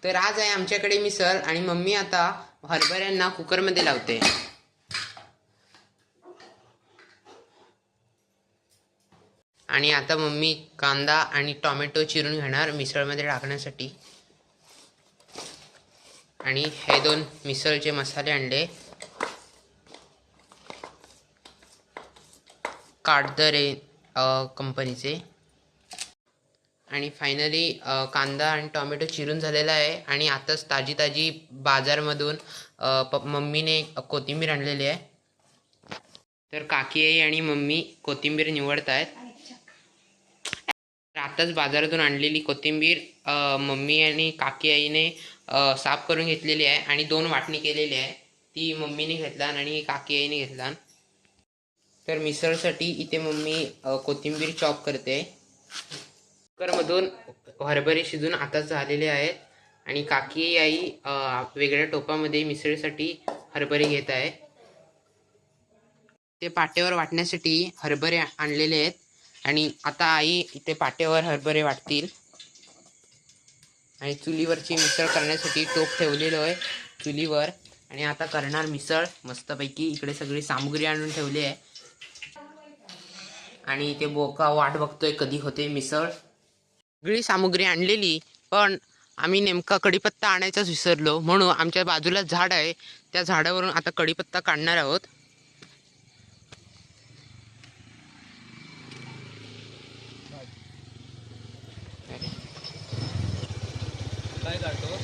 तर आज आहे आमच्याकडे मिसळ आणि मम्मी आता हरभऱ्यांना कुकरमध्ये लावते. आणि आता मम्मी कांदा आणि टोमॅटो चिरून घेणार मिसळमध्ये टाकण्यासाठी. आणि हे दोन मिसळचे मसाले आणले, काटदरे कंपनीचे. आणि फायनली कांदा आणि टोमॅटो चिरून झालेला आहे. आणि आताच ताजी ताजी बाजारमधून मम्मीने कोथिंबीर आणलेली आहे. तर काकी आई आणि मम्मी कोथिंबीर निवडत आहेत. आताच बाजारातून आणलेली कोथिंबीर मम्मी आणि काकी आईने साफ करून घेतलेली आहे आणि 2 वाटणी केलेली आहे. ती मम्मीने घेतला आणि काकी आईने घेतला. तर मिसळसाठी इथे मम्मी कोथिंबीर चॉप करते. कुकरमधून हरभरे शिजून आताच झालेले आहेत आणि काकी आई वेगळ्या टोपामध्ये मिसळीसाठी हरभरे घेत आहे. ते पाट्यावर वाटण्यासाठी हरभरे आणलेले आहेत आणि आता आई इथे पाट्यावर हरभरे वाटतील. आणि चुलीवरची मिसळ करण्यासाठी टोप ठेवलेलो आहे चुलीवर. आणि आता करणार मिसळ मस्तपैकी. इकडे सगळी सामुग्री आणून ठेवली आहे आणि इथे बोका वाट बघतोय कधी होते मिसळ. सगळी सामुग्री आणलेली, पण आम्ही नेमका कढीपत्ता आणायचाच विसरलो. म्हणून आमच्या बाजूला झाड आहे, त्या झाडावरून आता कढीपत्ता काढणार आहोत. काय काढतो?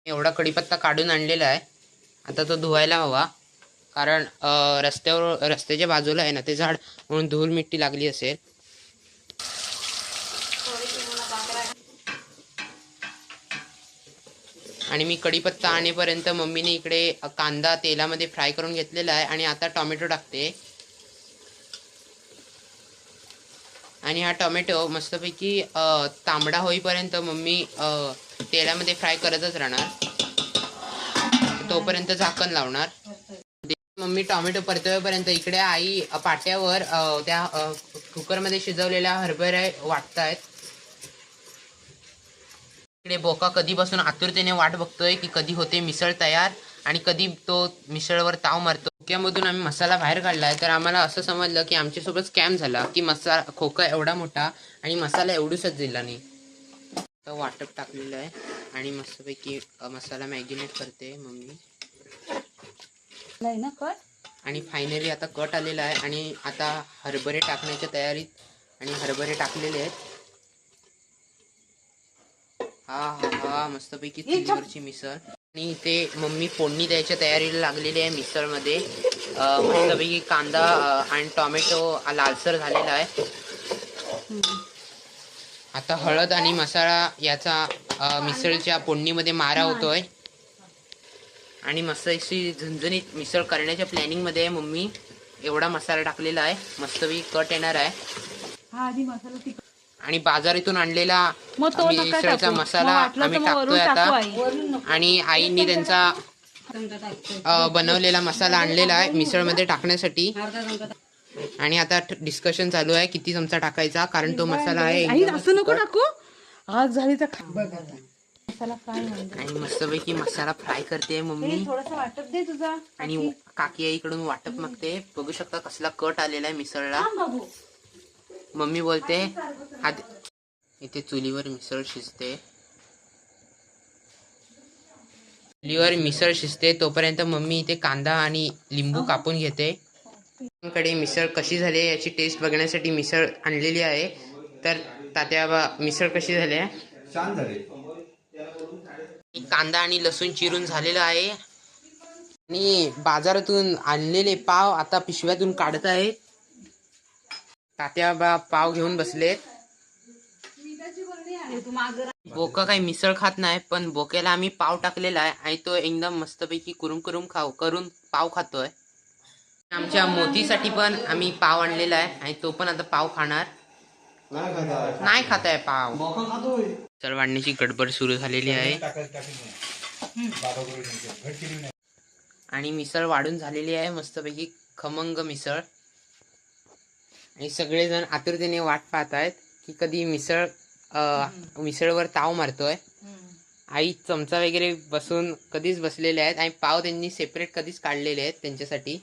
एवढा कढीपत्ता काढून आणलेला आहे. आता तो धुवायला हवा, कारण रस्त्याच्या बाजूला आहे ना ते झाड, म्हणून धूळ मिट्टी लागली असेल. आणि मी कढीपत्ता आणेपर्यंत मम्मीने इकडे कांदा तेलामध्ये फ्राय करून घेतलेला आहे आणि आता टोमॅटो टाकते. आणि हा टोमॅटो मस्तपैकी तांबडा होईपर्यंत मम्मी तेलामध्ये फ्राय करतच राहणार, तोपर्यंत झाकण लावणार. मम्मी टोमॅटो परतवेपर्यंत इकडे आई पाट्यावर त्या कुकरमध्ये शिजवलेल्या हरभरे वाटतायत. इकडे बोका कधीपासून आतुरतेने वाट बघतोय की कधी होते मिसळ तयार आणि कधी तो मिसळवर ताव मारतो. खोक्यामधून आम्ही मसाला बाहेर काढलाय, तर आम्हाला असं समजलं की आमच्यासोबत स्कॅम झाला, की खोका एवढा मोठा आणि मसाला एवढूसच दिला नाही. तर वाटप टाकलेलं आहे आणि मस्तपैकी मसाला मॅगिनेट करते मम्मी. आणि फायनली आता कट आलेला आहे आणि आता हरभरे टाकण्याच्या तयारीत. आणि हरभरे टाकलेले आहेत. हा हा हा मस्तपैकी चुलीवरची मिसळ. आणि इथे मम्मी फोडणी द्यायच्या तयारीला लागलेली आहे मिसळमध्ये. मस्तपैकी कांदा आणि टोमॅटो लालसर झालेला आहे. आता हळद आणि मसाला याचा मिसळच्या फोडणीमध्ये मारा होतोय आणि मस्त अशी झणझणीत मिसळ करण्याच्या प्लॅनिंगमध्ये आहे मम्मी. एवढा मसाला टाकलेला आहे, मस्तपैकी कट येणार आहे. आणि बाजारातून आणलेला मिसळचा मसाला आम्ही टाकतोय आता. आणि आईंनी त्यांचा बनवलेला मसाला आणलेला आहे मिसळमध्ये टाकण्यासाठी. आणि आता डिस्कशन चालू आहे किती चमचा टाकायचा, कारण तो मसाला आहे असं नको टाकू, आज झाली तर आणि मस्तपैकी मसाला फ्राय करते मम्मी. वाटप दे तुझा. आणि काकी आईकडून वाटप मागते. बघू शकता कसला कट आलेला आहे मिसळला. मम्मी बोलते इथे चुलीवर मिसळ शिजते. चुलीवर मिसळ शिजते तोपर्यंत मम्मी इथे कांदा आणि लिंबू कापून घेते. कडे मिसळ कशी झाली याची टेस्ट बघण्यासाठी मिसळ आणलेली आहे. तर तात्या मिसळ कशी झाली आहे? छान झाली. कांदा आणि लसूण चिरून झालेला आहे. आणि बाजारातून आणलेले पाव आता पिशव्यातून काढत आहे. तात्या पाव घेऊन बसलेत. बोका काही मिसळ खात नाही, पण बोक्याला आम्ही पाव टाकलेला आहे आणि तो एकदम मस्तपैकी करून पाव खातोय. आमच्या मोतीसाठी पण आम्ही पाव आणलेला आहे आणि तो पण आता पाव खाणार. नाही खात आहे पाव. मिसळ वाढण्याची गडबड सुरू झालेली आहे आणि मिसळ वाढून झालेली आहे मस्तपैकी खमंग मिसळ. आणि सगळेजण आतुरतेने वाट पाहत आहेत की कधी मिसळवर ताव मारतोय. आई चमचा वगैरे बसून कधीच बसलेले आहेत आणि पाव त्यांनी सेपरेट कधीच काढलेले आहेत त्यांच्यासाठी.